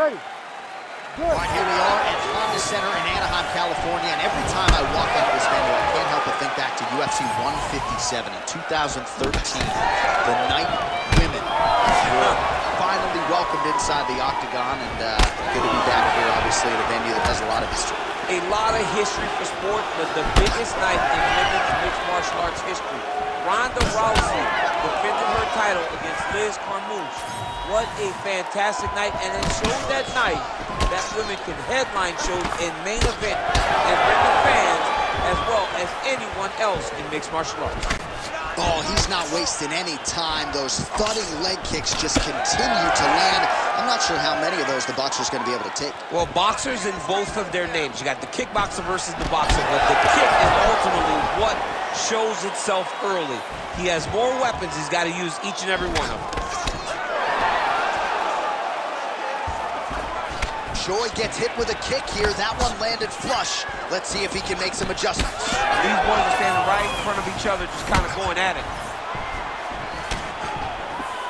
All right, here we are at Honda Center in Anaheim, California, and every time I walk into this venue, I can't help but think back to UFC 157 in 2013. The night women were finally welcomed inside the octagon, and good to be back here, obviously, at a venue that has a lot of history. A lot of history for sport, but the biggest night in women's mixed martial arts history. Ronda Rousey defended her title against Liz Carmouche. What a fantastic night, and it showed that night that women can headline shows in main event and bring the fans as well as anyone else in mixed martial arts. Oh, he's not wasting any time. Those thudding leg kicks just continue to land. I'm not sure how many of those the boxer's going to be able to take. Well, boxers in both of their names. You got the kickboxer versus the boxer, but the kick is ultimately what shows itself early. He has more weapons. He's got to use each and every one of them. Joy gets hit with a kick here. That one landed flush. Let's see if he can make some adjustments. These boys are standing right in front of each other, just kind of going at it.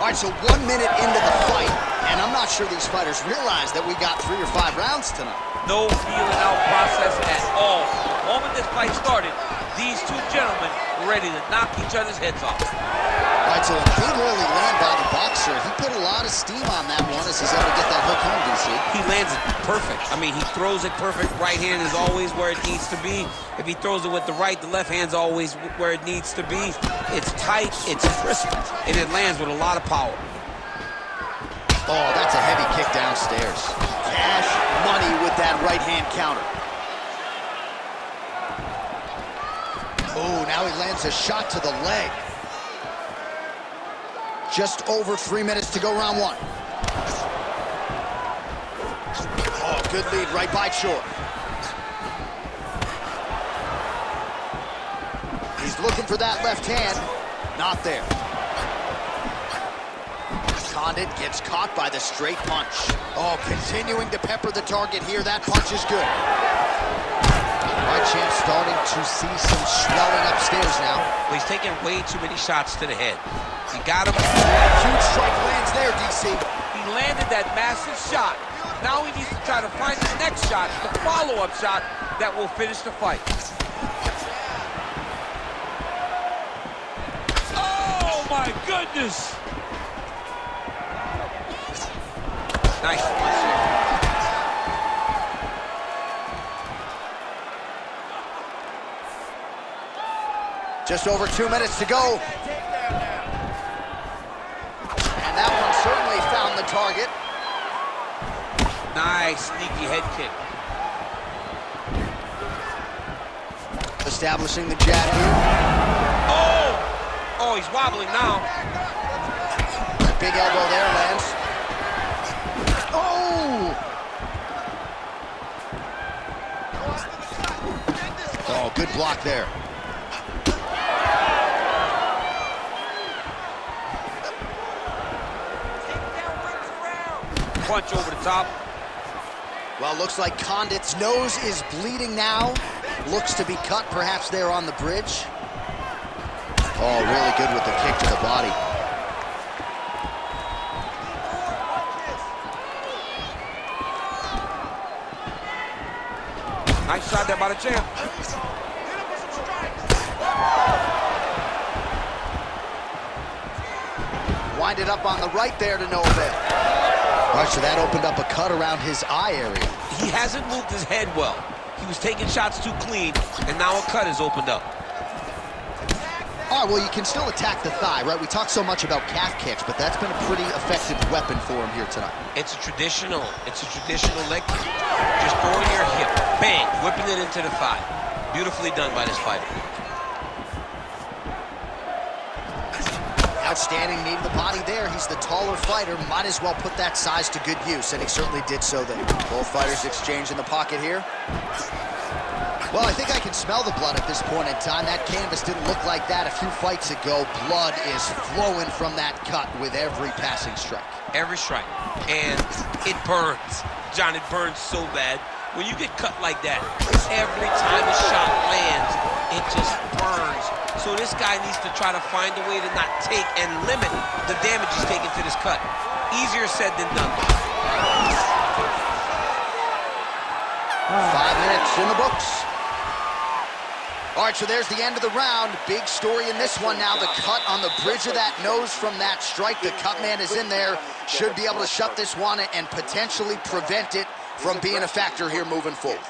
All right, so 1 minute into the fight, and I'm not sure these fighters realize that we got 3 or 5 rounds tonight. No feeling out process at all. The moment this fight started, these two gentlemen were ready to knock each other's heads off. All right, so a big early land by the boxer. He put a lot of steam on that one as he's able to get that hook home, DC. He lands it perfect. I mean, he throws it perfect. Right hand is always where it needs to be. If he throws it with the right, the left hand's always where it needs to be. It's tight, it's crisp, and it lands with a lot of power. Oh, that's a heavy kick downstairs. Cash money with that right hand counter. Oh, now he lands a shot to the leg. Just over 3 minutes to go, round 1. Oh, good lead right by Choi. He's looking for that left hand. Not there. Condit gets caught by the straight punch. Oh, continuing to pepper the target here. That punch is good. My champ starting to see some swelling upstairs now. Well, he's taking way too many shots to the head. He got him. Huge strike lands there, DC. He landed that massive shot. Now he needs to try to find the next shot, the follow-up shot that will finish the fight. Oh, my goodness. Nice punch there. Just over 2 minutes to go. And that one certainly found the target. Nice, sneaky head kick. Establishing the jab here. Oh, he's wobbling now. Big elbow there lands. Oh! Oh, good block there. Punch over the top. Well, looks like Condit's nose is bleeding now. Looks to be cut, perhaps there on the bridge. Oh, really good with the kick to the body. Nice shot there by the champ. Wind it up on the right there to no avail. All right, so that opened up a cut around his eye area. He hasn't moved his head well. He was taking shots too clean, and now a cut is opened up. All right, well, you can still attack the thigh, right? We talk so much about calf kicks, but that's been a pretty effective weapon for him here tonight. It's a traditional leg kick. Just throwing your hip, bang, whipping it into the thigh. Beautifully done by this fighter. Outstanding knee to the body there. He's the taller fighter. Might as well put that size to good use, and he certainly did so there. Both fighters exchange in the pocket here. Well, I think I can smell the blood at this point in time. That canvas didn't look like that a few fights ago. Blood is flowing from that cut with every passing strike. Every strike. And it burns. John, it burns so bad. When you get cut like that, every time a shot lands, it just burns. So this guy needs to try to find a way to not take and limit the damage he's taking to this cut. Easier said than done. It's in the books. All right, so there's the end of the round. Big story in this one now. The cut on the bridge of that nose from that strike. The cut man is in there. Should be able to shut this one and potentially prevent it from being a factor here moving forward.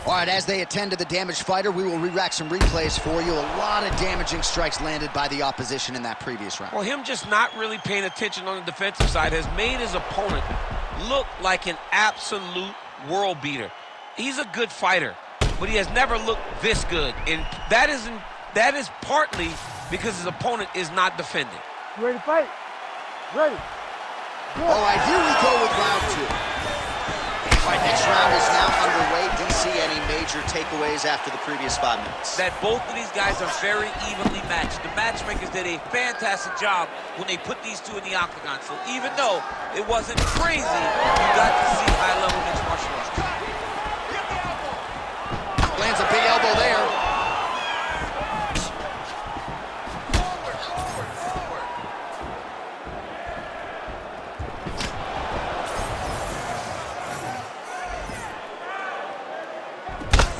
All right, as they attend to the damaged fighter, we will re-rack some replays for you. A lot of damaging strikes landed by the opposition in that previous round. Well, him just not really paying attention on the defensive side has made his opponent look like an absolute world beater. He's a good fighter, but he has never looked this good, and that is partly because his opponent is not defending. You ready to fight? Ready. Good. All right, here we go with round two. All right, next round is now underway. DC, any major takeaways after the previous 5 minutes? That both of these guys are very evenly matched. The matchmakers did a fantastic job when they put these two in the octagon. So even though it wasn't crazy, you got to see high-level mixed martial arts. Lands a big elbow there.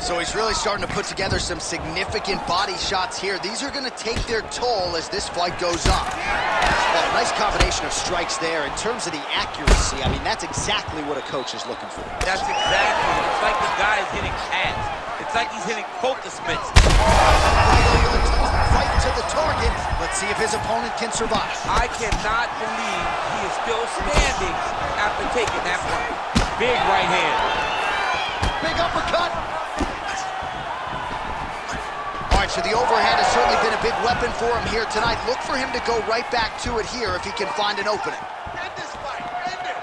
So he's really starting to put together some significant body shots here. These are going to take their toll as this fight goes on. Well, nice combination of strikes there. In terms of the accuracy, I mean, that's exactly what a coach is looking for. That's exactly. It's like the guy is hitting pads. It's like he's hitting Coca Smiths. Right to the target. Let's see if his opponent can survive. I cannot believe he is still standing after taking that one. Big right hand. Big uppercut. All right, so the overhand has certainly been a big weapon for him here tonight. Look for him to go right back to it here if he can find an opening. End this fight. End it.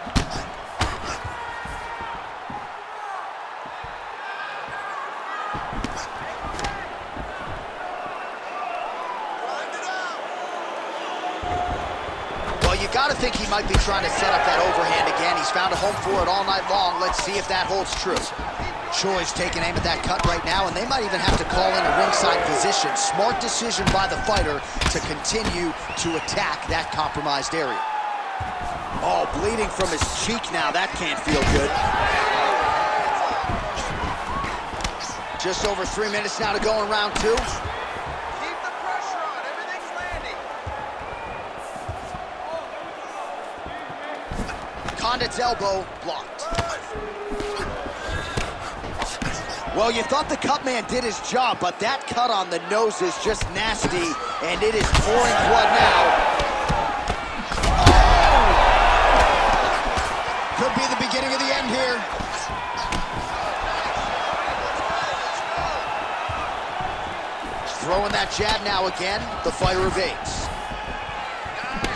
Well, you got to think he might be trying to set up that overhand again. He's found a home for it all night long. Let's see if that holds true. Choi's taking aim at that cut right now, and they might even have to call in a ringside physician. Smart decision by the fighter to continue to attack that compromised area. Oh, bleeding from his cheek now. That can't feel good. Just over 3 minutes now to go in round two. Keep the pressure on. Everything's landing. Condit's elbow blocked. Well, you thought the cut man did his job, but that cut on the nose is just nasty, and it is pouring blood now. Oh! Could be the beginning of the end here. Throwing that jab now again, the fighter evades.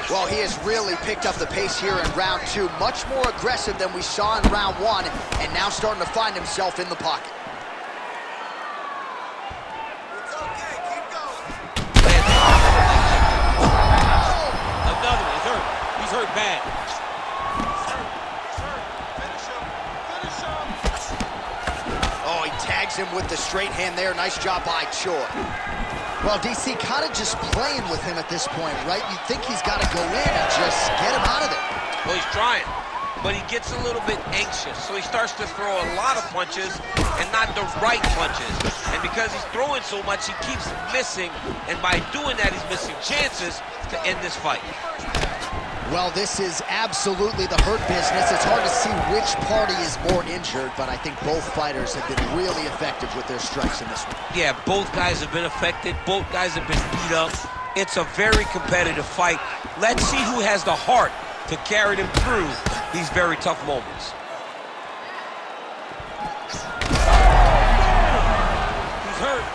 Well, he has really picked up the pace here in round two, much more aggressive than we saw in round one, and now starting to find himself in the pocket. Hurt bad. Oh, he tags him with the straight hand there. Nice job by Choi. Well, DC kind of just playing with him at this point, right? You think he's got to go in and just get him out of there. Well, he's trying, but he gets a little bit anxious, so he starts to throw a lot of punches and not the right punches. And because he's throwing so much, he keeps missing, and by doing that, he's missing chances to end this fight. Well, this is absolutely the hurt business. It's hard to see which party is more injured, but I think both fighters have been really effective with their strikes in this one. Yeah, both guys have been affected. Both guys have been beat up. It's a very competitive fight. Let's see who has the heart to carry them through these very tough moments. He's hurt.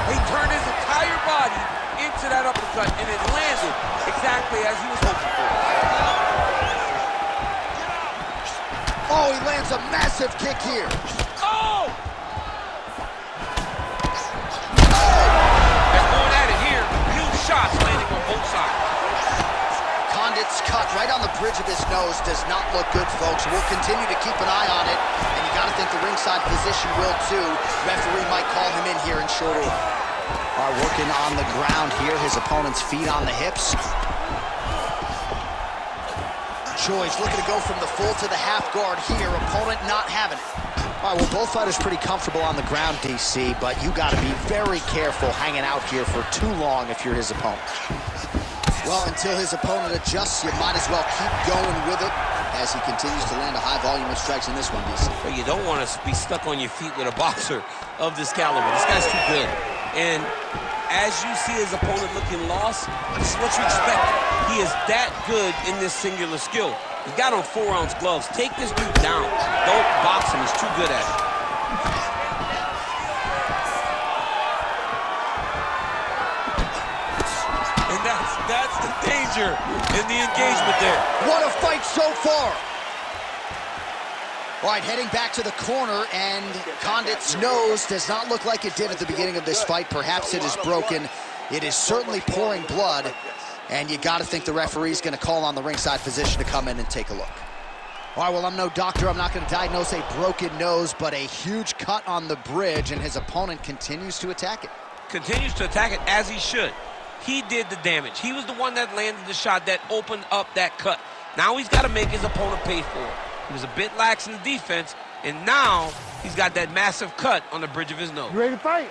He turned his entire body into that uppercut, and it landed exactly as he was hoping for. Oh, he lands a massive kick here. Oh! They're going at it here. Huge shots landing on both sides. Condit's cut right on the bridge of his nose does not look good, folks. We'll continue to keep an eye on it, and you got to think the ringside physician will too. Referee might call him in here in short order. Are working on the ground here, his opponent's feet on the hips. Choi's looking to go from the full to the half guard here. Opponent not having it. All right, well, both fighters pretty comfortable on the ground, DC, but you got to be very careful hanging out here for too long if you're his opponent. Well, until his opponent adjusts, you might as well keep going with it as he continues to land a high volume of strikes in this one, DC. But you don't want to be stuck on your feet with a boxer of this caliber. This guy's too good. And as you see his opponent looking lost, this is what you expect. He is that good in this singular skill. He's got on 4-ounce gloves. Take this dude down. Don't box him. He's too good at it. And that's the danger in the engagement there. What a fight so far. All right, heading back to the corner, and Condit's nose does not look like it did at the beginning of this fight. Perhaps it is broken. It is certainly pouring blood, and you got to think the referee's going to call on the ringside physician to come in and take a look. All right, well, I'm no doctor. I'm not going to diagnose a broken nose, but a huge cut on the bridge, and his opponent continues to attack it. Continues to attack it as he should. He did the damage. He was the one that landed the shot that opened up that cut. Now he's got to make his opponent pay for it. He was a bit lax in the defense, and now he's got that massive cut on the bridge of his nose. You ready to fight?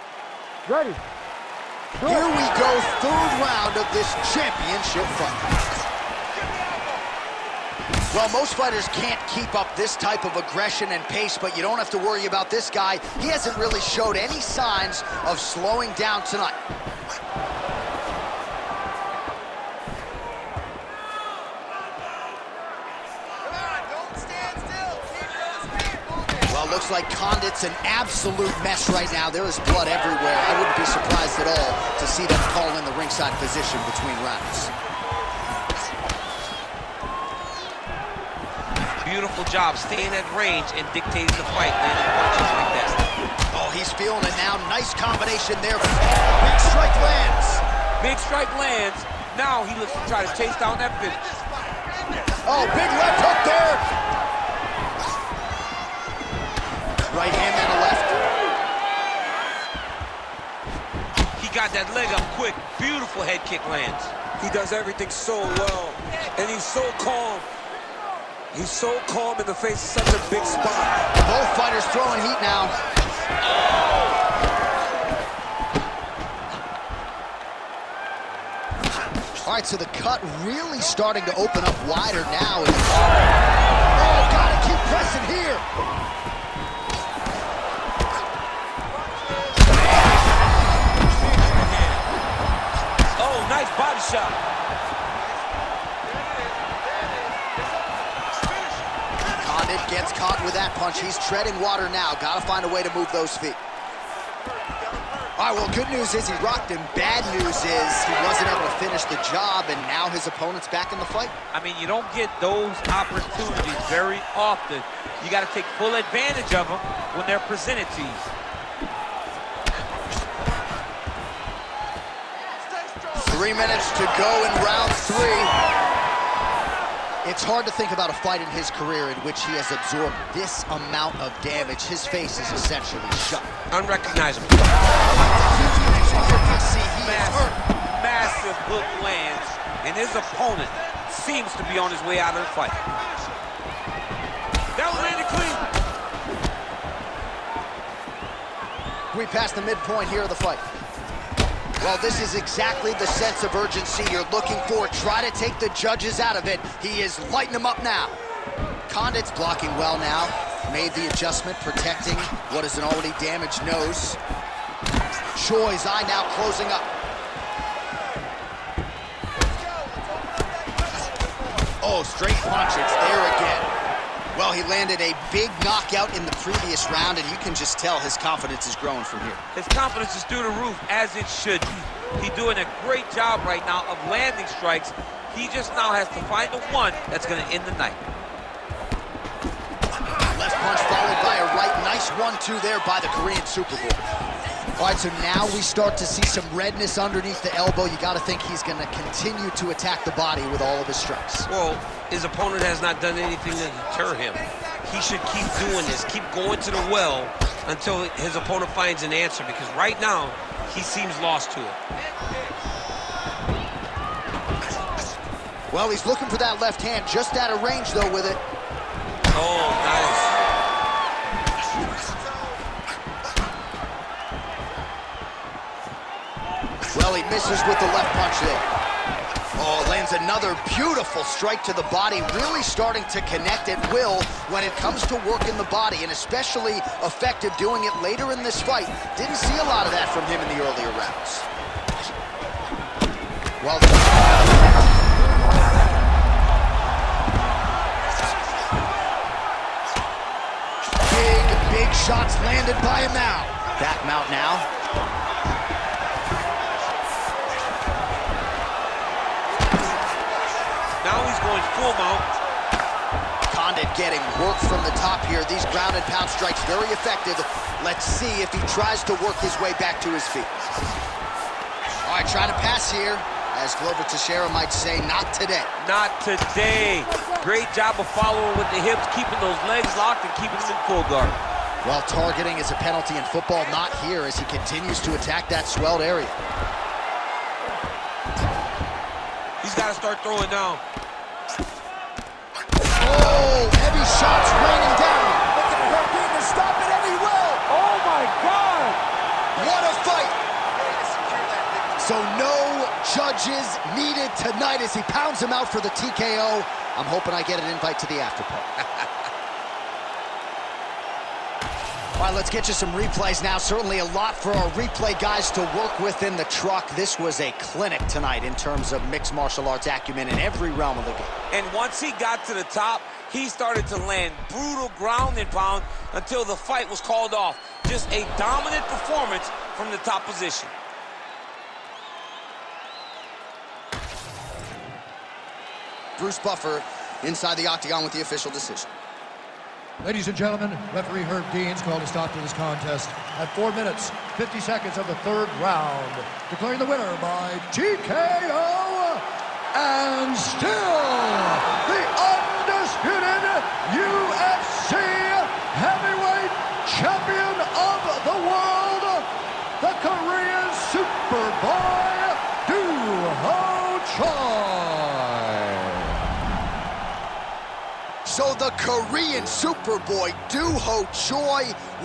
Ready. Go. Here we go, third round of this championship fight. Well, most fighters can't keep up this type of aggression and pace, but you don't have to worry about this guy. He hasn't really showed any signs of slowing down tonight. Looks like Condit's an absolute mess right now. There is blood everywhere. I wouldn't be surprised at all to see them call in the ringside physician between rounds. Beautiful job staying at range and dictating the fight, landing punches like that. Oh, he's feeling it now. Nice combination there. Big strike lands. Big strike lands. Now he looks to try to chase down that finish. Oh, big left hook there. Right hand and a left. He got that leg up quick. Beautiful head kick lands. He does everything so well, and he's so calm. He's so calm in the face of such a big spot. Both fighters throwing heat now. All right, so the cut really starting to open up wider now. Oh, gotta keep pressing here. Nice body shot. Condit gets caught with that punch. He's treading water now. Got to find a way to move those feet. All right, well, good news is he rocked him. Bad news is he wasn't able to finish the job, and now his opponent's back in the fight. I mean, you don't get those opportunities very often. You got to take full advantage of them when they're presented to you. 3 minutes to go in round 3. It's hard to think about a fight in his career in which he has absorbed this amount of damage. His face is essentially shut. Unrecognizable. Massive hook lands, and his opponent seems to be on his way out of the fight. That was landed clean. We passed the midpoint here of the fight. Well, this is exactly the sense of urgency you're looking for. Try to take the judges out of it. He is lighting them up now. Condit's blocking well now. Made the adjustment, protecting what is an already damaged nose. Choi's eye now closing up. Oh, straight punch. It's there again. Well, he landed a big knockout in the previous round, and you can just tell his confidence is growing from here. His confidence is through the roof, as it should be. He's doing a great job right now of landing strikes. He just now has to find the one that's going to end the night. Left punch followed by a right. Nice 1-2 there by the Korean Super Bowl. All right, so now we start to see some redness underneath the elbow. You got to think he's going to continue to attack the body with all of his strikes. Well, his opponent has not done anything to deter him. He should keep doing this, keep going to the well until his opponent finds an answer, because right now, he seems lost to it. Well, he's looking for that left hand, just out of range, though, with it. Oh, nice. Well, he misses with the left punch there. Oh, lands another beautiful strike to the body, really starting to connect at will when it comes to working the body, and especially effective doing it later in this fight. Didn't see a lot of that from him in the earlier rounds. Well, big shots landed by him now. Back mount now. Now he's going full mount. Condit getting work from the top here. These ground and pound strikes very effective. Let's see if he tries to work his way back to his feet. All right, trying to pass here. As Glover Teixeira might say, not today. Not today. Great job of following with the hips, keeping those legs locked and keeping them in full guard. Well, targeting is a penalty in football, not here as he continues to attack that swelled area. He's got to start throwing now. Oh, heavy shots raining down. Looking at Hurricane to stop it, and he will. Oh, my God. What a fight. So no judges needed tonight as he pounds him out for the TKO. I'm hoping I get an invite to the after party. All right, let's get you some replays now. Certainly a lot for our replay guys to work with in the truck. This was a clinic tonight in terms of mixed martial arts acumen in every realm of the game. And once he got to the top, he started to land brutal ground and pound until the fight was called off. Just a dominant performance from the top position. Bruce Buffer inside the octagon with the official decision. Ladies and gentlemen, referee Herb Deans called a stop to this contest at 4 minutes, 50 seconds of the third round, declaring the winner by TKO, and still the undisputed UFC heavyweight champion of the world, the Korean Superboy, Doo-Ho Choi. So the Korean Superboy, Doo-Ho Choi, with